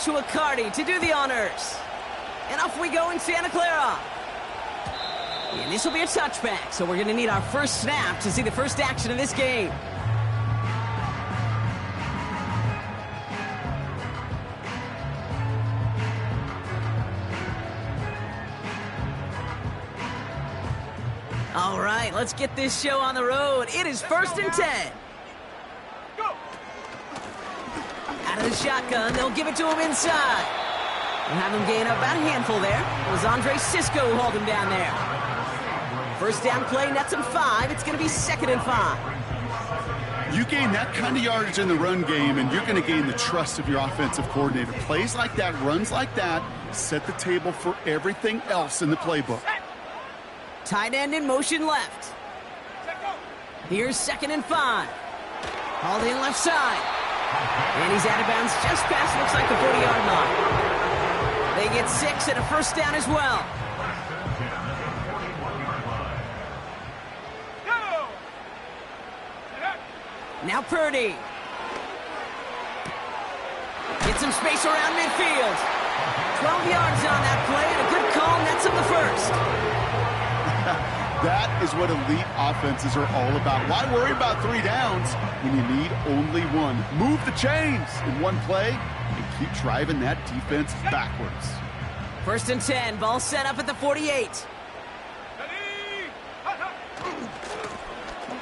Joshua Carty to do the honors. And off we go in Santa Clara. And this will be a touchback, so we're going to need our first snap to see the first action of this game. All right, let's get this show on the road. It is 1st and 10. Out of the shotgun, they'll give it to him inside. We'll have him gain up about a handful there. It was Andre Cisco who hauled him down there. First down play, nets him 5. It's going to be 2nd and 5. You gain that kind of yardage in the run game, and you're going to gain the trust of your offensive coordinator. Plays like that, runs like that, set the table for everything else in the playbook. Tight end in motion left. Here's 2nd and 5. Hauled in left side. And he's out of bounds just past, looks like the 40-yard line. They get 6 and a first down as well. Now Purdy. Get some space around midfield. 12 yards on that play, and a good call nets him the first. That is what elite offenses are all about. Why worry about 3 downs when you need only 1? Move the chains in one play and keep driving that defense backwards. 1st and 10, ball set up at the 48.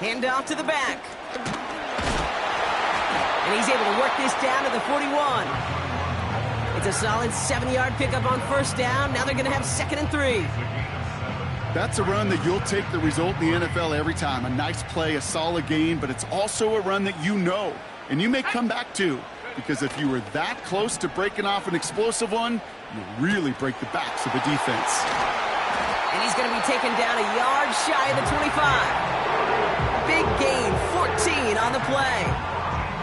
Hand off to the back. And he's able to work this down to the 41. It's a solid 7-yard pickup on first down. Now they're going to have 2nd and 3. That's a run that you'll take the result in the NFL every time. A nice play, a solid gain, but it's also a run that you know, and you may come back to, because if you were that close to breaking off an explosive one, you'll really break the backs of the defense. And he's going to be taken down a yard shy of the 25. Big gain, 14 on the play.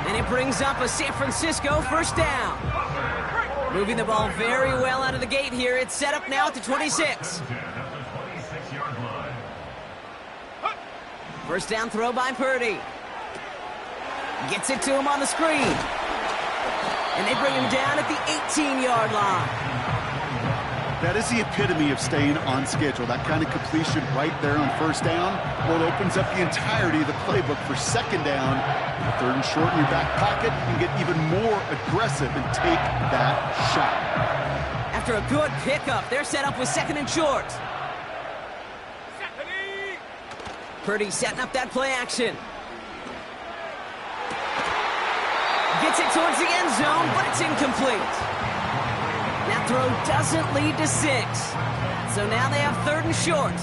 And it brings up a San Francisco first down. Moving the ball very well out of the gate here. It's set up now at the 26. First down throw by Purdy. Gets it to him on the screen. And they bring him down at the 18-yard line. That is the epitome of staying on schedule. That kind of completion right there on first down, well, it opens up the entirety of the playbook for second down. 3rd and short in your back pocket, you can get even more aggressive and take that shot. After a good pickup, they're set up with 2nd and short. Purdy setting up that play action. Gets it towards the end zone, but it's incomplete. That throw doesn't lead to 6. So now they have 3rd and short.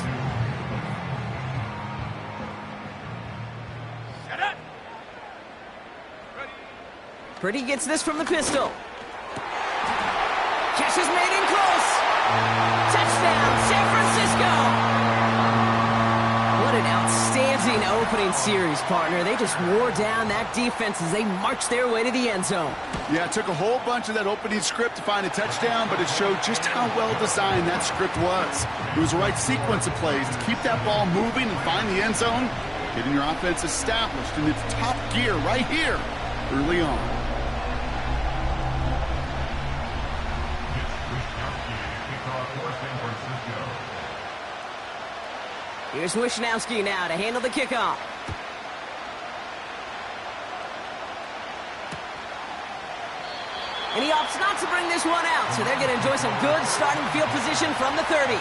Purdy gets this from the pistol. Catch is made in close. Touchdown, San Francisco. What an outstanding opening series, partner. They just wore down that defense as they marched their way to the end zone. Yeah, it took a whole bunch of that opening script to find a touchdown, but it showed just how well designed that script was. It was the right sequence of plays to keep that ball moving and find the end zone, getting your offense established in its top gear right here early on. Here's Wishnowski now to handle the kickoff. And he opts not to bring this one out, so they're going to enjoy some good starting field position from the 30.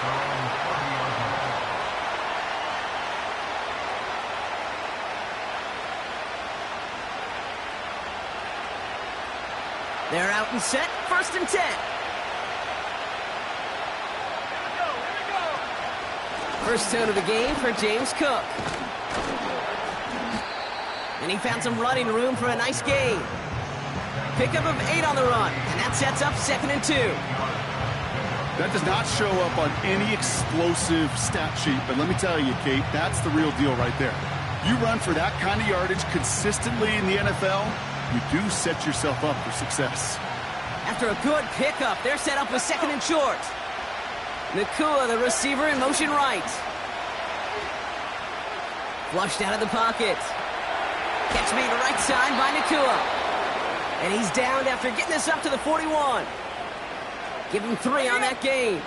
They're out and set, 1st and 10. First tone of the game for James Cook. And he found some running room for a nice gain. Pickup of 8 on the run, and that sets up 2nd and 2. That does not show up on any explosive stat sheet, but let me tell you, Kate, that's the real deal right there. You run for that kind of yardage consistently in the NFL, you do set yourself up for success. After a good pickup, they're set up with 2nd and short. Nakua, the receiver, in motion right. Flushed out of the pocket. Catch made right side by Nakua. And he's downed after getting this up to the 41. Give him 3 on that game.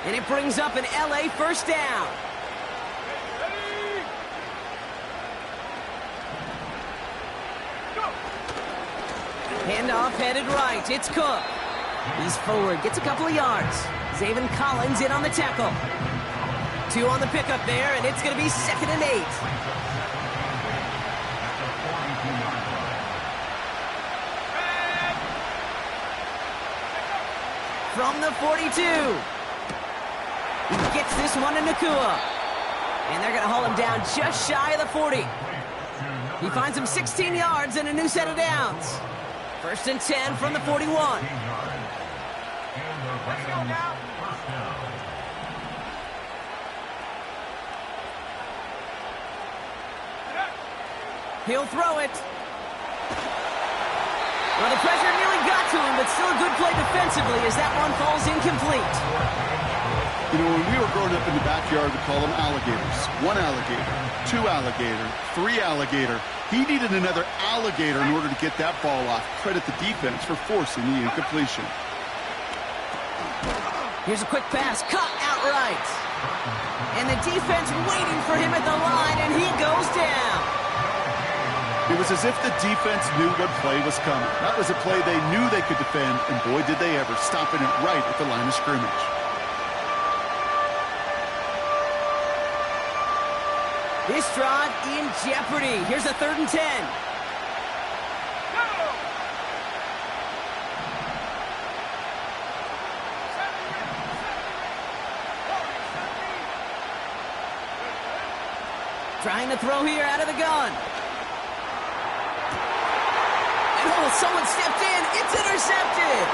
And it brings up an LA first down. Handoff headed right. It's Cook. He's forward. Gets a couple of yards. Zaven Collins in on the tackle. 2 on the pickup there, and it's going to be 2nd and 8. From the 42. He gets this one to Nakua. And they're going to haul him down just shy of the 40. He finds him 16 yards and a new set of downs. 1st and 10 from the 41. He'll throw it. Well, the pressure nearly got to him, but still a good play defensively as that one falls incomplete. You know, when we were growing up in the backyard, we call them alligators. 1 alligator, 2 alligator, 3 alligator. He needed another alligator in order to get that ball off. Credit the defense for forcing the incompletion. Here's a quick pass, caught outright. And the defense waiting for him at the line, and he goes down. It was as if the defense knew what play was coming. That was a play they knew they could defend, and boy, did they ever, stopping it right at the line of scrimmage. This drive in jeopardy. Here's a 3rd and 10. Trying to throw here out of the gun. And oh, someone stepped in. It's intercepted.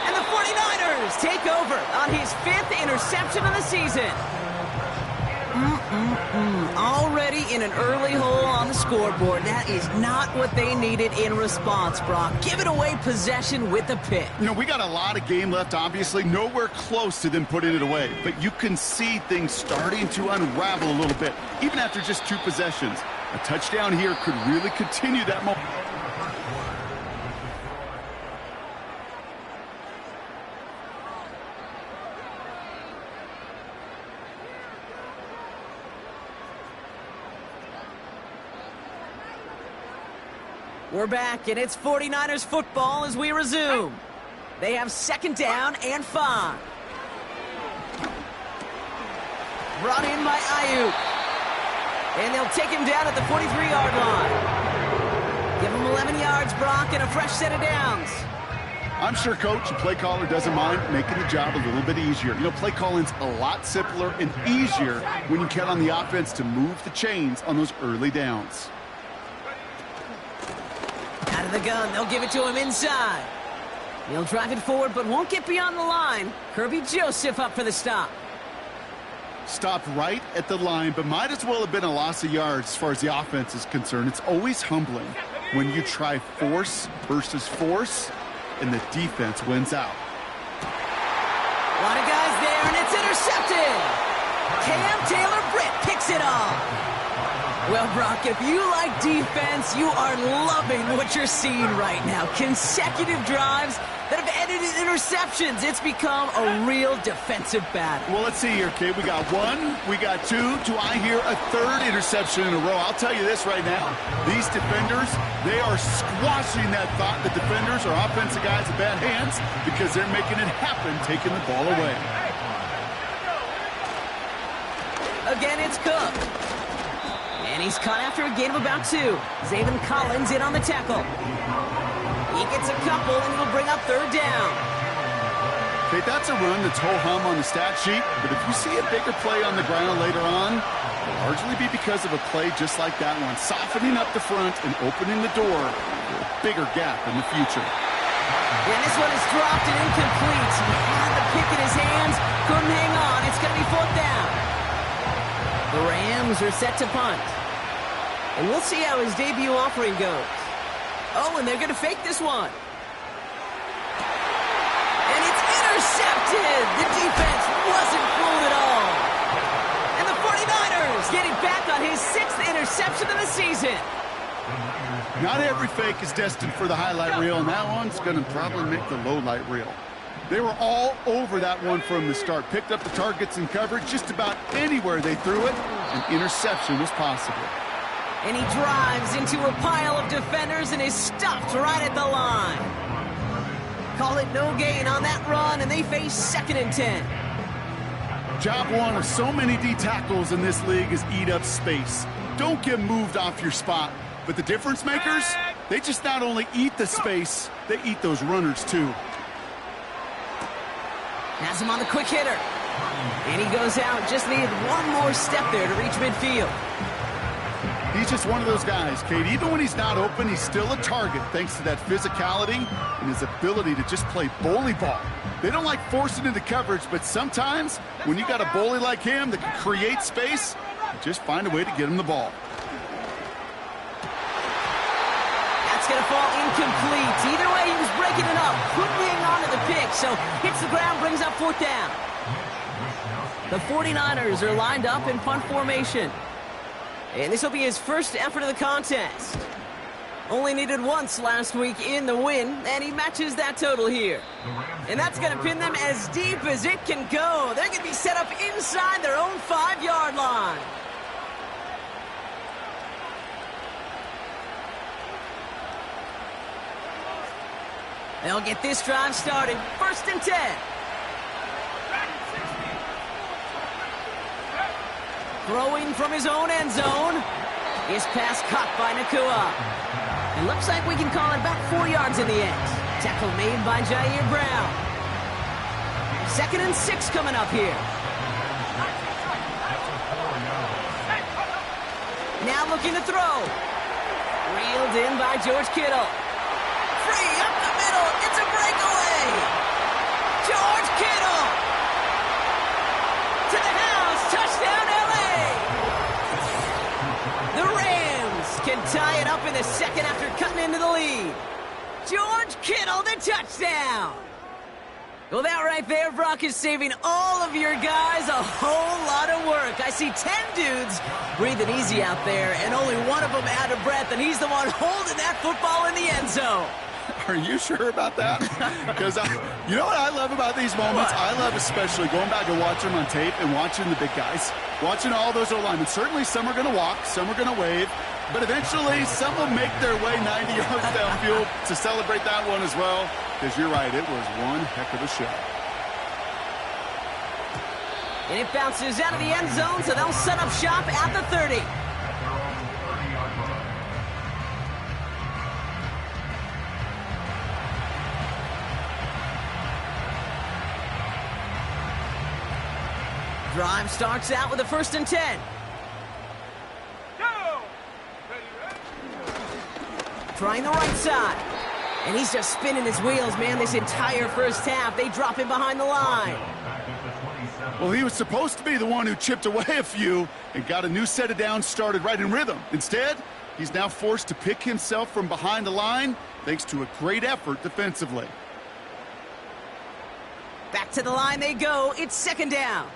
And the 49ers take over on his 5th interception of the season. Already in an early hole on the scoreboard. That is not what they needed in response, Brock. Give it away possession with a pick. You know, we got a lot of game left, obviously. Nowhere close to them putting it away. But you can see things starting to unravel a little bit, even after just 2 possessions. A touchdown here could really continue that momentum. We're back, and it's 49ers football as we resume. They have 2nd down and 5. Brought in by Ayuk. And they'll take him down at the 43-yard line. Give him 11 yards, Brock, and a fresh set of downs. I'm sure coach and play caller doesn't mind making the job a little bit easier. You know, play calling's a lot simpler and easier when you count on the offense to move the chains on those early downs. Out of the gun, they'll give it to him inside. He'll drive it forward, but won't get beyond the line. Kirby Joseph up for the stop. Stopped right at the line, but might as well have been a loss of yards as far as the offense is concerned. It's always humbling when you try force versus force, and the defense wins out. A lot of guys there, and it's intercepted. Cam Taylor-Britt picks it off. Well, Brock, if you like defense, you are loving what you're seeing right now. Consecutive drives that have ended in interceptions. It's become a real defensive battle. Well, let's see here, kid. We got 1, we got 2. Do I hear a 3rd interception in a row? I'll tell you this right now. These defenders, they are squashing that thought. The defenders are offensive guys in bad hands because they're making it happen, taking the ball away. Again, it's Cook. And he's caught after a gain of about 2. Zaven Collins in on the tackle. He gets a couple, and he'll bring up 3rd down. Okay, that's a run that's ho-hum on the stat sheet, but if you see a bigger play on the ground later on, it'll largely be because of a play just like that one, softening up the front and opening the door for a bigger gap in the future. And this one is dropped and incomplete. He had the pick in his hands, couldn't hang on. It's going to be 4th down. The Rams are set to punt. And we'll see how his debut offering goes. Oh, and they're going to fake this one. And it's intercepted. The defense wasn't fooled at all. And the 49ers getting back on his 6th interception of the season. Not every fake is destined for the highlight reel, and that one's going to probably make the low light reel. They were all over that one from the start. Picked up the targets and coverage just about anywhere they threw it. An interception was possible. And he drives into a pile of defenders and is stopped right at the line. Call it no gain on that run, and they face 2nd and 10. Job one of so many D tackles in this league is eat up space. Don't get moved off your spot. But the difference makers, they just not only eat the space, they eat those runners too. Has him on the quick hitter. And he goes out. Just needed one more step there to reach midfield. He's just one of those guys, Kate. Even when he's not open, he's still a target thanks to that physicality and his ability to just play bully ball. They don't like forcing into coverage, but sometimes when you got a bully like him that can create space, just find a way to get him the ball. That's going to fall incomplete. Either way, he was breaking it up, couldn't hang on to the pick, so hits the ground, brings up 4th down. The 49ers are lined up in punt formation. And this will be his first effort of the contest. Only needed once last week in the win, and he matches that total here. And that's going to pin them as deep as it can go. They're going to be set up inside their own 5-yard line. They'll get this drive started. 1st and 10. Throwing from his own end zone. His pass caught by Nakua. It looks like we can call it about 4 yards in the end. Tackle made by Jair Brown. 2nd and 6 coming up here. Now looking to throw. Reeled in by George Kittle. Free up the middle. It's a breakaway. George Kittle. To the house. Touchdown, LA. The Rams can tie it up in the 2nd after cutting into the lead. George Kittle, the touchdown. Well, that right there, Brock, is saving all of your guys a whole lot of work. I see 10 dudes breathing easy out there, and only one of them out of breath, and he's the one holding that football in the end zone. Are you sure about that? Because you know what I love about these moments? What? I love especially going back and watching them on tape and watching the big guys. Watching all those O-linemen. Certainly some are going to walk, some are going to wave, but eventually some will make their way 90 yards downfield to celebrate that one as well. Because you're right, it was one heck of a show. And it bounces out of the end zone, so they'll set up shop at the 30. Drive starts out with a 1st and 10. Trying the right side. And he's just spinning his wheels, man, this entire first half. They drop him behind the line. Well, he was supposed to be the one who chipped away a few and got a new set of downs started right in rhythm. Instead, he's now forced to pick himself from behind the line thanks to a great effort defensively. Back to the line they go. It's 2nd down.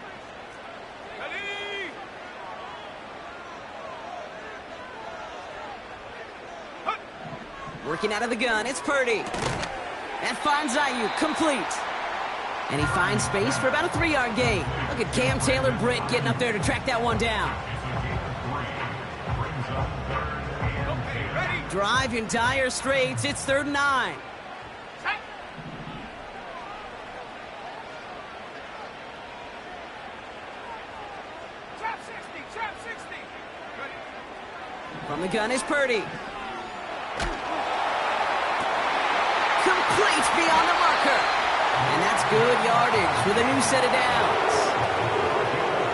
Working out of the gun, it's Purdy. That finds Ayuk, complete. And he finds space for about a 3-yard gain. Look at Cam Taylor-Britt getting up there to track that one down. Drive in dire straits, it's 3rd and 9. From the gun is Purdy. Complete beyond the marker. And that's good yardage with a new set of downs.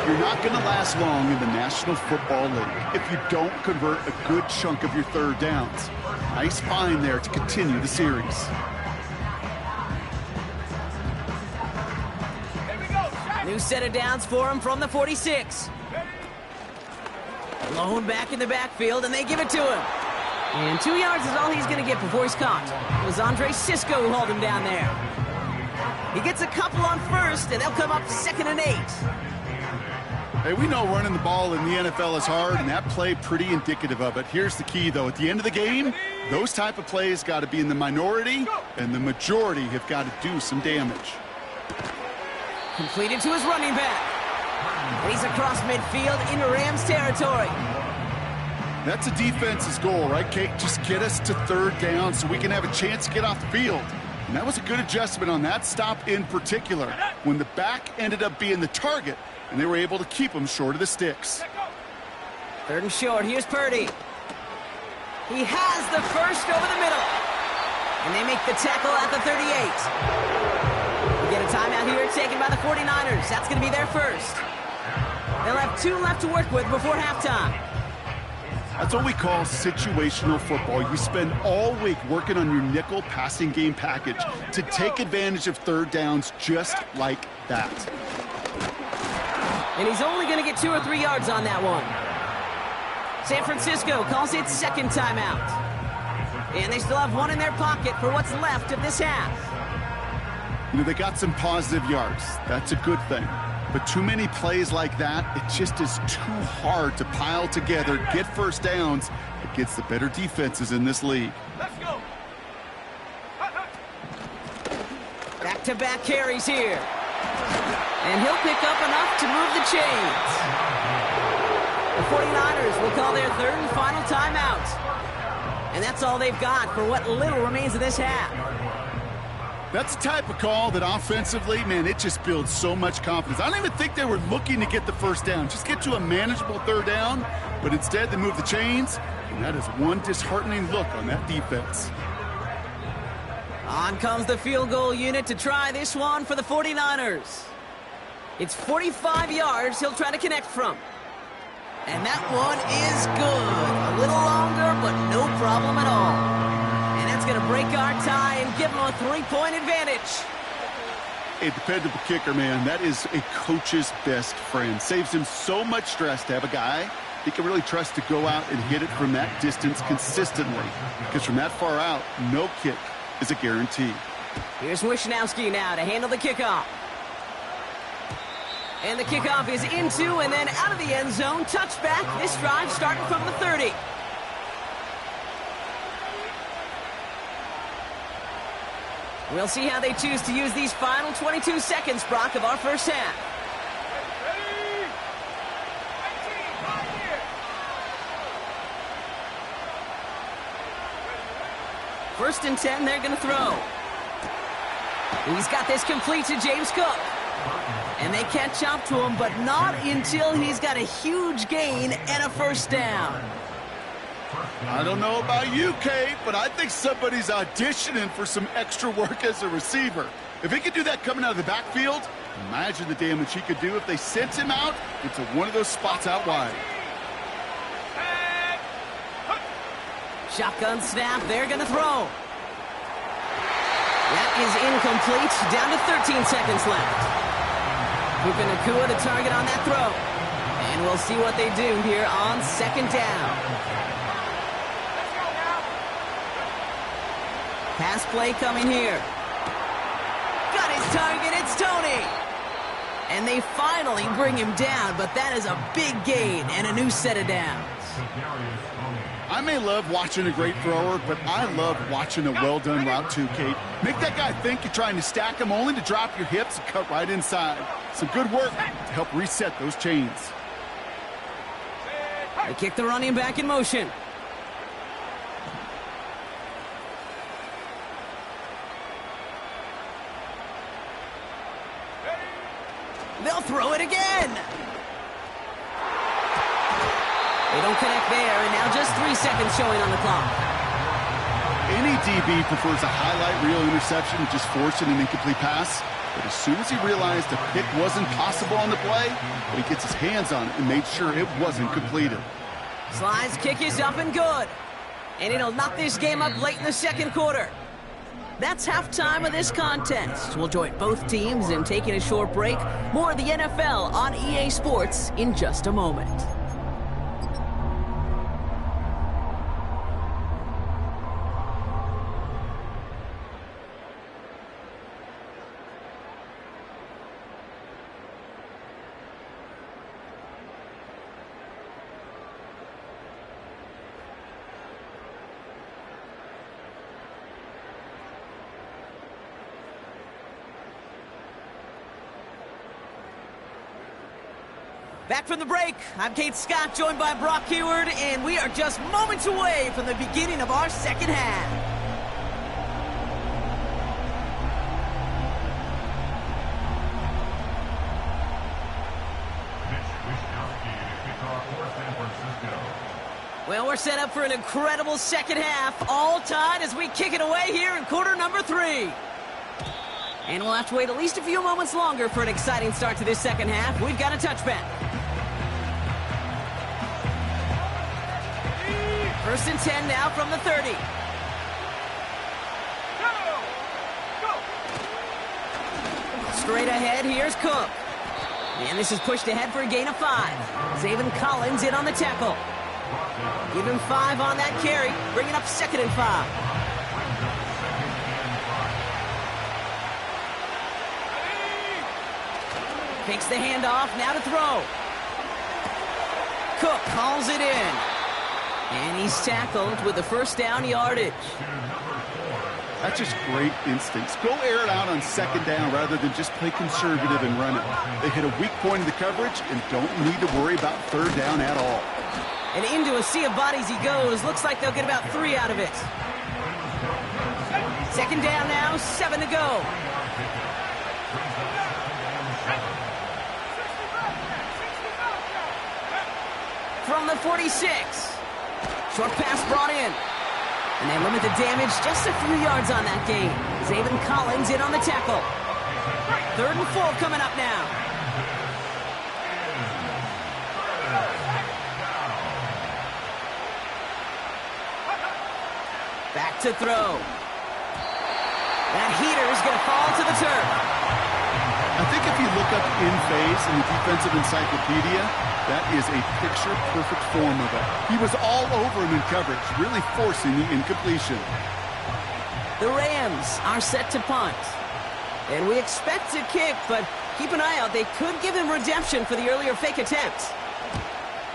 You're not going to last long in the National Football League if you don't convert a good chunk of your 3rd downs. Nice find there to continue the series. New set of downs for him from the 46. Blown back in the backfield, and they give it to him. And 2 yards is all he's going to get before he's caught. It was Andre Cisco who hauled him down there. He gets a couple on 1st, and they'll come up 2nd and 8. Hey, we know running the ball in the NFL is hard, and that play pretty indicative of it. Here's the key, though. At the end of the game, those type of plays got to be in the minority, and the majority have got to do some damage. Completed to his running back. And he's across midfield into Rams territory. That's a defense's goal, right, Kate? Just get us to third down so we can have a chance to get off the field. And that was a good adjustment on that stop in particular, when the back ended up being the target, and they were able to keep him short of the sticks. Third and short. Here's Purdy. He has the first over the middle. And they make the tackle at the 38. We get a timeout here taken by the 49ers. That's going to be their first. They'll have 2 left to work with before halftime. That's what we call situational football. You spend all week working on your nickel passing game package to take advantage of third downs just like that. And he's only going to get 2 or 3 yards on that one. San Francisco calls it second timeout. And they still have 1 in their pocket for what's left of this half. You know, they got some positive yards. That's a good thing. But too many plays like that, it just is too hard to pile together, get first downs against the better defenses in this league. Let's go. Back-to-back carries here. And he'll pick up enough to move the chains. The 49ers will call their third and final timeout. And that's all they've got for what little remains of this half. That's the type of call that offensively, man, it just builds so much confidence. I don't even think they were looking to get the first down. Just get to a manageable third down, but instead they move the chains, and that is one disheartening look on that defense. On comes the field goal unit to try this one for the 49ers. It's 45 yards he'll try to connect from. And that one is good. A little longer, but no problem at all. And that's going to break our tie and give them a 3-point advantage. A dependable kicker, man. That is a coach's best friend. Saves him so much stress to have a guy he can really trust to go out and hit it from that distance consistently. Because from that far out, no kick is a guarantee. Here's Wishnowski now to handle the kickoff. And the kickoff is into and then out of the end zone. Touchback. This drive starting from the 30. We'll see how they choose to use these final 22 seconds, Brock, of our first half. First and 10, they're going to throw. He's got this complete to James Cook. And they catch up to him, but not until he's got a huge gain and a first down. I don't know about you, Kate, but I think somebody's auditioning for some extra work as a receiver. If he could do that coming out of the backfield, imagine the damage he could do if they sent him out into one of those spots out wide. Shotgun snap, they're going to throw. That is incomplete, down to 13 seconds left. Puka Nacua the target on that throw. And we'll see what they do here on second down. Pass play coming here. Got his target, it's Tony. And they finally bring him down, but that is a big gain and a new set of downs. I may love watching a great thrower, but I love watching a well-done route too, Kate. Make that guy think you're trying to stack him only to drop your hips and cut right inside. Some good work to help reset those chains. They kick the running back in motion. They'll throw it again. They don't connect there, and now just 3 seconds showing on the clock. Any DB prefers a highlight reel interception and just forcing an incomplete pass. But as soon as he realized the pick wasn't possible on the play, he gets his hands on it and made sure it wasn't completed. Slide's kick is up and good. And it'll knock this game up late in the second quarter. That's halftime of this contest. We'll join both teams in taking a short break. More of the NFL on EA Sports in just a moment. Back from the break, I'm Kate Scott, joined by Brock Heward, and we are just moments away from the beginning of our second half. Well, we're set up for an incredible second half, all tied as we kick it away here in quarter number 3. And we'll have to wait at least a few moments longer for an exciting start to this second half. We've got a touchback. 1st and 10 now from the 30. Straight ahead, here's Cook. And this is pushed ahead for a gain of 5. Zaven Collins in on the tackle. Give him 5 on that carry, bringing up 2nd and 5. Takes the handoff, now to throw. Cook calls it in. And he's tackled with the 1st down yardage. That's just great instincts. Go air it out on 2nd down rather than just play conservative and run it. They hit a weak point in the coverage and don't need to worry about 3rd down at all. And into a sea of bodies he goes. Looks like they'll get about 3 out of it. 2nd down now, 7 to go. From the 46. Short pass brought in. And they limit the damage just a few yards on that gain. Zaven Collins in on the tackle. 3rd and 4 coming up now. Back to throw. That heater is going to fall to the turf. I think if you look up in phase in the defensive encyclopedia, that is a picture-perfect form of it. He was all over him in coverage, really forcing the incompletion. The Rams are set to punt. And we expect to kick, but keep an eye out. They could give him redemption for the earlier fake attempt.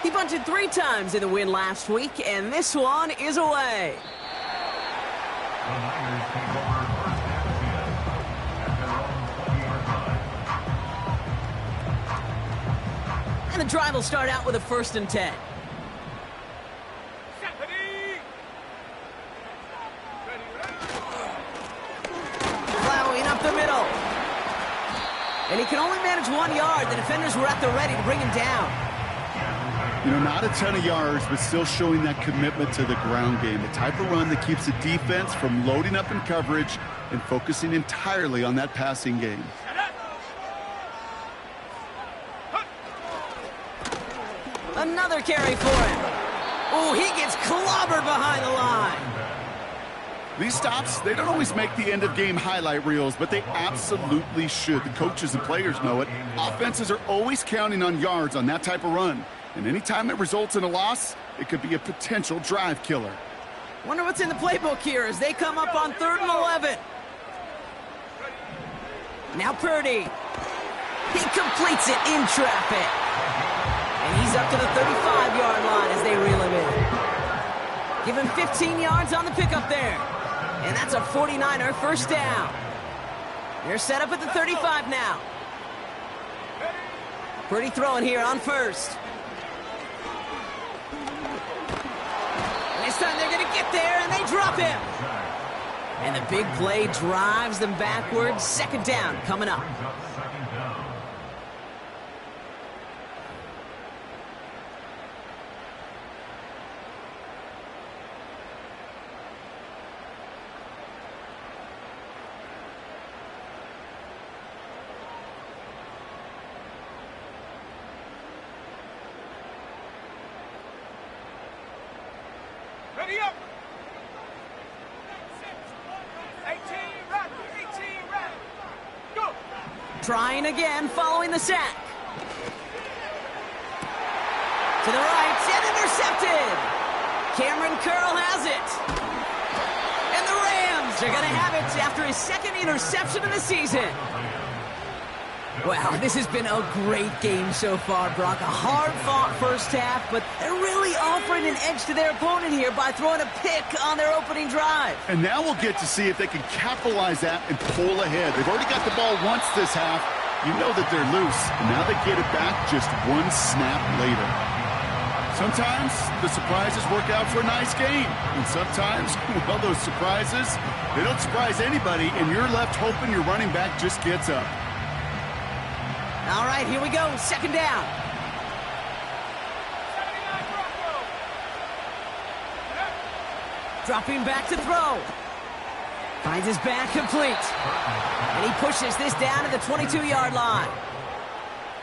He punted 3 times in the win last week, and this one is away. And the drive will start out with a 1st and 10. Plowing up the middle. And he can only manage 1 yard. The defenders were at the ready to bring him down. You know, not a ton of yards, but still showing that commitment to the ground game. The type of run that keeps the defense from loading up in coverage and focusing entirely on that passing game. Another carry for him. Oh, he gets clobbered behind the line. These stops, they don't always make the end-of-game highlight reels, but they absolutely should. The coaches and players know it. Offenses are always counting on yards on that type of run. And anytime it results in a loss, it could be a potential drive killer. Wonder what's in the playbook here as they come up on 3rd and 11. Now Purdy. He completes it in traffic. And he's up to the 35-yard line as they reel him in. Give him 15 yards on the pickup there. And that's a 49er 1st down. They're set up at the 35 now. Purdy throwing here on 1st. This time they're going to get there, and they drop him. And the big play drives them backwards. 2nd down coming up. Ready up. 18 right. 18 right. Go. Trying again, following the sack. To the right, and intercepted. Cameron Curl has it. And the Rams are going to have it after his 2nd interception of the season. Wow, this has been a great game so far, Brock. A hard-fought 1st half, but they're really offering an edge to their opponent here by throwing a pick on their opening drive. And now we'll get to see if they can capitalize that and pull ahead. They've already got the ball once this half. You know that they're loose, and now they get it back just one snap later. Sometimes the surprises work out for a nice game, and sometimes, well, those surprises, they don't surprise anybody, and you're left hoping your running back just gets up. All right, here we go. Second down. 79 Bronco. Dropping back to throw. Finds his back complete. And he pushes this down to the 22-yard line.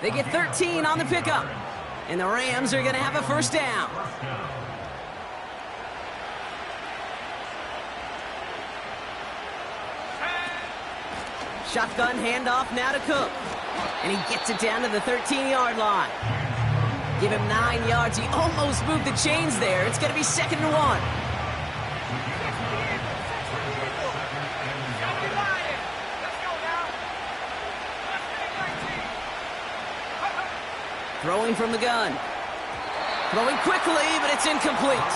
They get 13 on the pickup. And the Rams are going to have a first down. Shotgun handoff now to Cook. And he gets it down to the 13-yard line. Give him 9 yards. He almost moved the chains there. It's going to be 2nd and 1. Throwing from the gun. Throwing quickly, but it's incomplete.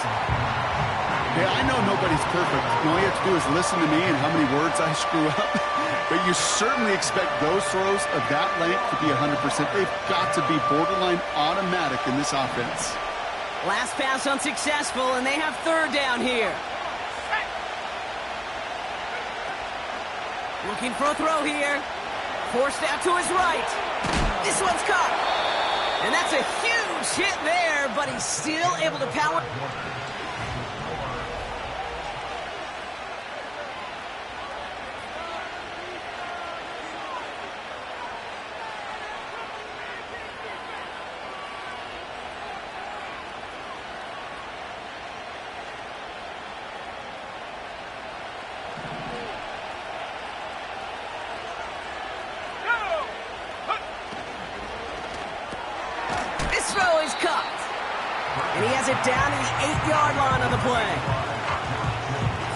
Yeah, I know nobody's perfect. All you have to do is listen to me and how many words I screw up. But you certainly expect those throws of that length to be 100%. They've got to be borderline automatic in this offense. Last pass unsuccessful, and they have 3rd down here. Looking for a throw here. Forced out to his right. This one's caught. And that's a huge hit there, but he's still able to power. And he has it down to the 8-yard line on the play.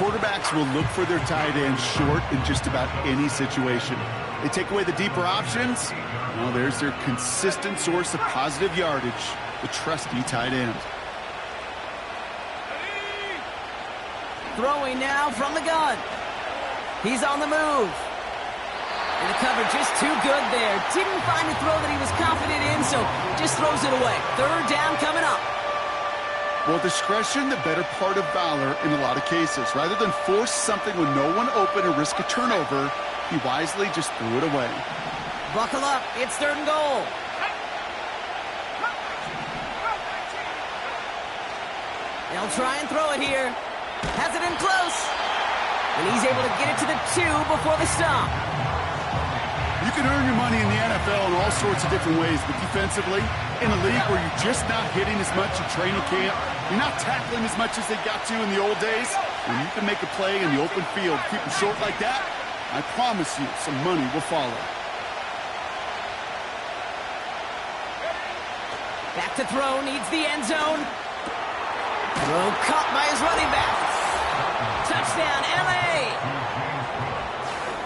Quarterbacks will look for their tight end short in just about any situation. They take away the deeper options. Well, there's their consistent source of positive yardage, the trusty tight end. Throwing now from the gun. He's on the move. And the cover just too good there. Didn't find a throw that he was confident in, so just throws it away. 3rd down coming up. Well, discretion, the better part of valor in a lot of cases. Rather than force something with no one open or risk a turnover, he wisely just threw it away. Buckle up. It's 3rd and goal. They'll try and throw it here. Has it in close. And he's able to get it to the 2 before the stop. You can earn your money in the NFL in all sorts of different ways, but defensively, in a league where you're just not hitting as much in training camp, you're not tackling as much as they got to in the old days, when you can make a play in the open field, keep them short like that, I promise you some money will follow. Back to throw, needs the end zone. Throw caught by his running back. Touchdown, L.A.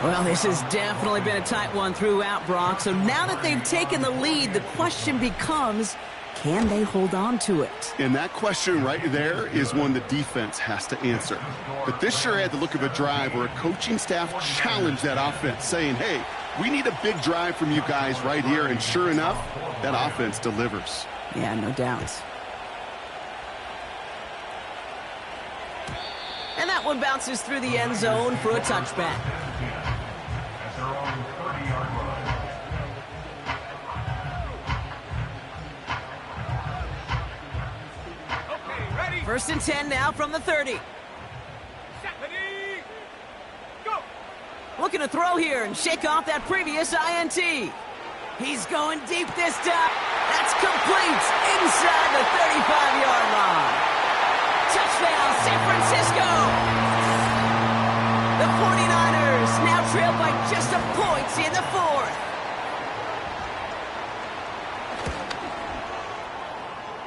Well, this has definitely been a tight one throughout, Brock. So now that they've taken the lead, the question becomes, can they hold on to it? And that question right there is one the defense has to answer. But this sure had the look of a drive where a coaching staff challenged that offense, saying, hey, we need a big drive from you guys right here. And sure enough, that offense delivers. Yeah, no doubt. And that one bounces through the end zone for a touchback. First and 10 now from the 30. Go. Looking to throw here and shake off that previous INT. He's going deep this time. That's complete inside the 35-yard line. Touchdown, San Francisco. The 49ers now trail by just a point in the 4th.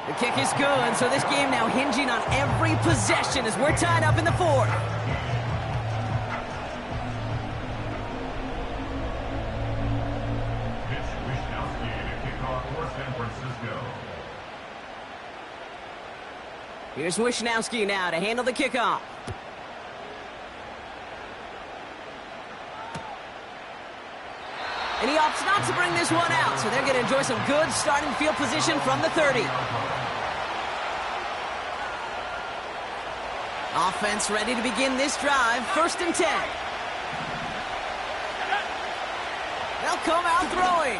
The kick is good, so this game now hinging on every possession as we're tied up in the 4th. Here's Wishnowski now to handle the kickoff. And he opts not to bring this one out, so they're going to enjoy some good starting field position from the 30. Offense ready to begin this drive. 1st and 10. They'll come out throwing.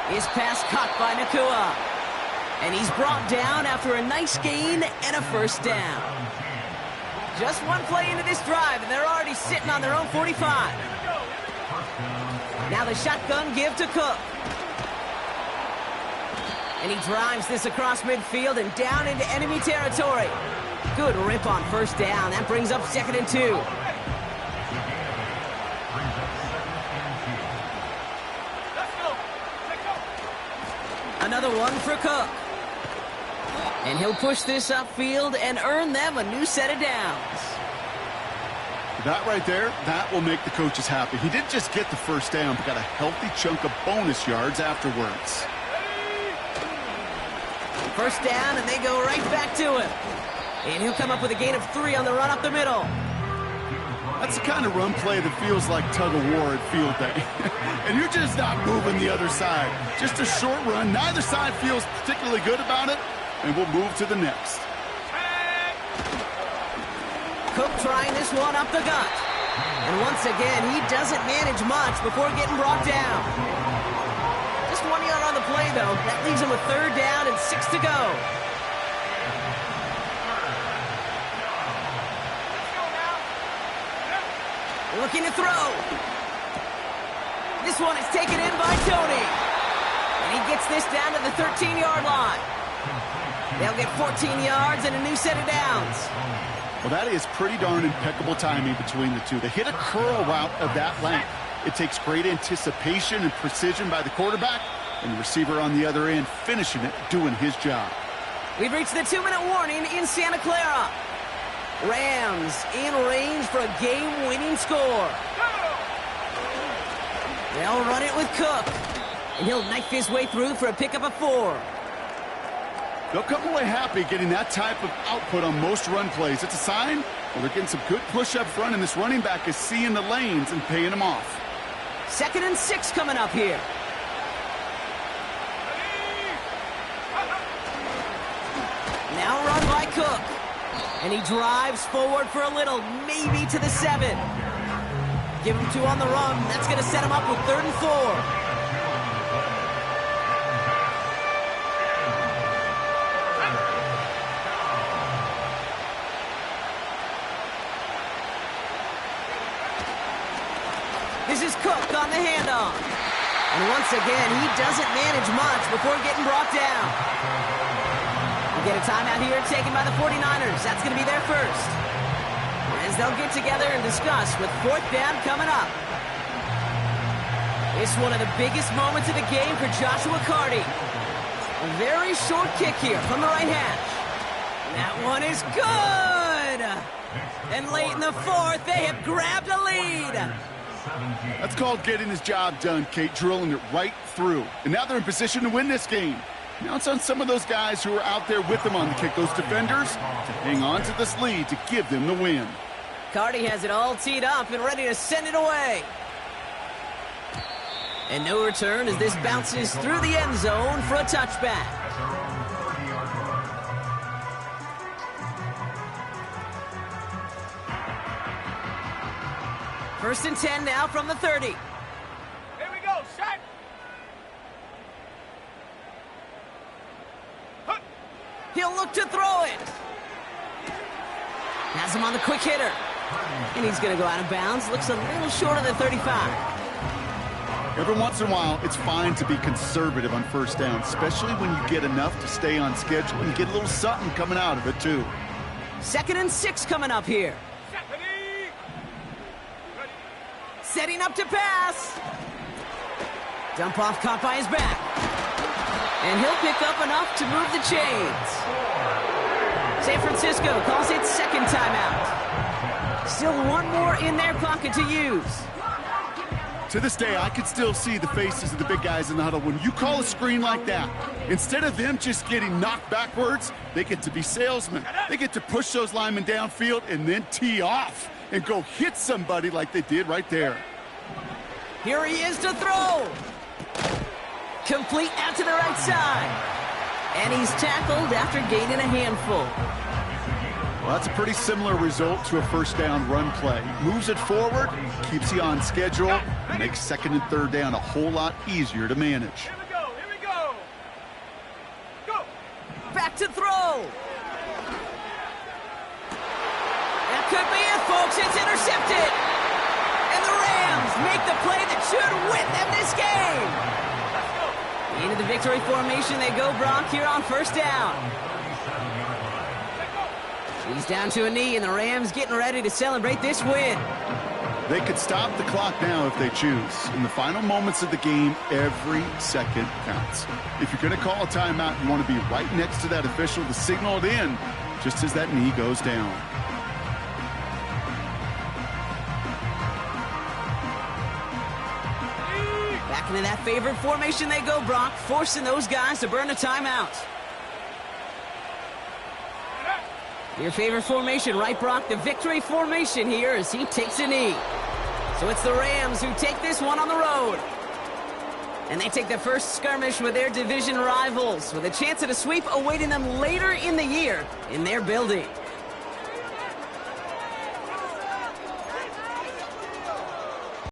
His pass caught by Nakua. And he's brought down after a nice gain and a 1st down. Just one play into this drive, and they're already sitting on their own 45. Now the shotgun give to Cook. And he drives this across midfield and down into enemy territory. Good rip on 1st down. That brings up 2nd and 2. Another one for Cook. And he'll push this upfield and earn them a new set of downs. That right there, that will make the coaches happy. He didn't just get the 1st down, but got a healthy chunk of bonus yards afterwards. 1st down, and they go right back to him. And he'll come up with a gain of 3 on the run up the middle. That's the kind of run play that feels like tug-of-war at field day. And you're just not moving the other side. Just a short run. Neither side feels particularly good about it, and we'll move to the next. Cook trying this one up the gut. And once again, he doesn't manage much before getting brought down. Just 1 yard on the play, though. That leaves him with 3rd down and 6 to go. Looking to throw. This one is taken in by Tony. And he gets this down to the 13-yard line. They'll get 14 yards and a new set of downs. Well, that is pretty darn impeccable timing between the two. They hit a curl route of that length. It takes great anticipation and precision by the quarterback, and the receiver on the other end finishing it, doing his job. We've reached the 2-minute warning in Santa Clara. Rams in range for a game-winning score. They'll run it with Cook, and he'll knife his way through for a pickup of 4. They'll come away happy getting that type of output on most run plays. It's a sign, well, they're getting some good push up front, and this running back is seeing the lanes and paying them off. 2nd and 6 coming up here. Now run by Cook. And he drives forward for a little, maybe to the 7. Give him 2 on the run. That's going to set him up with 3rd and 4. This is Cook on the handoff. And once again, he doesn't manage much before getting brought down. We get a timeout here taken by the 49ers. That's going to be their first. As they'll get together and discuss with 4th down coming up. It's one of the biggest moments of the game for Joshua Carty. A very short kick here from the right hash. That one is good! And late in the 4th, they have grabbed a lead. That's called getting his job done, Kate, drilling it right through. And now they're in position to win this game. Now it's on some of those guys who are out there with them on the kick, those defenders, to hang on to this lead to give them the win. Carty has it all teed up and ready to send it away. And no return as this bounces through the end zone for a touchback. First and 10 now from the 30. Here we go, shot. He'll look to throw it. Has him on the quick hitter. And he's going to go out of bounds. Looks a little short of the 35. Every once in a while, it's fine to be conservative on 1st down, especially when you get enough to stay on schedule and get a little something coming out of it, too. 2nd and 6 coming up here. Setting up to pass. Dump off caught by his back. And he'll pick up enough to move the chains. San Francisco calls it 2nd timeout. Still one more in their pocket to use. To this day, I can still see the faces of the big guys in the huddle. When you call a screen like that, instead of them just getting knocked backwards, they get to be salesmen. They get to push those linemen downfield and then tee off and go hit somebody like they did right there. Here he is to throw. Complete out to the right side. And he's tackled after gaining a handful. Well, that's a pretty similar result to a first down run play. Moves it forward, keeps you on schedule, and makes second and third down a whole lot easier to manage. Here we go, here we go. Go. Back to throw. That could be it, folks. It's intercepted. And the Rams make the play that should win them this game. Into the victory formation they go, Brock, here on first down. He's down to a knee, and the Rams getting ready to celebrate this win. They could stop the clock now if they choose. In the final moments of the game, every second counts. If you're going to call a timeout, you want to be right next to that official to signal it in just as that knee goes down. Back into that favorite formation they go, Brock, forcing those guys to burn a timeout. Your favorite formation, right, Brock? The victory formation here as he takes a knee. So it's the Rams who take this one on the road. And they take the first skirmish with their division rivals with a chance at a sweep awaiting them later in the year in their building.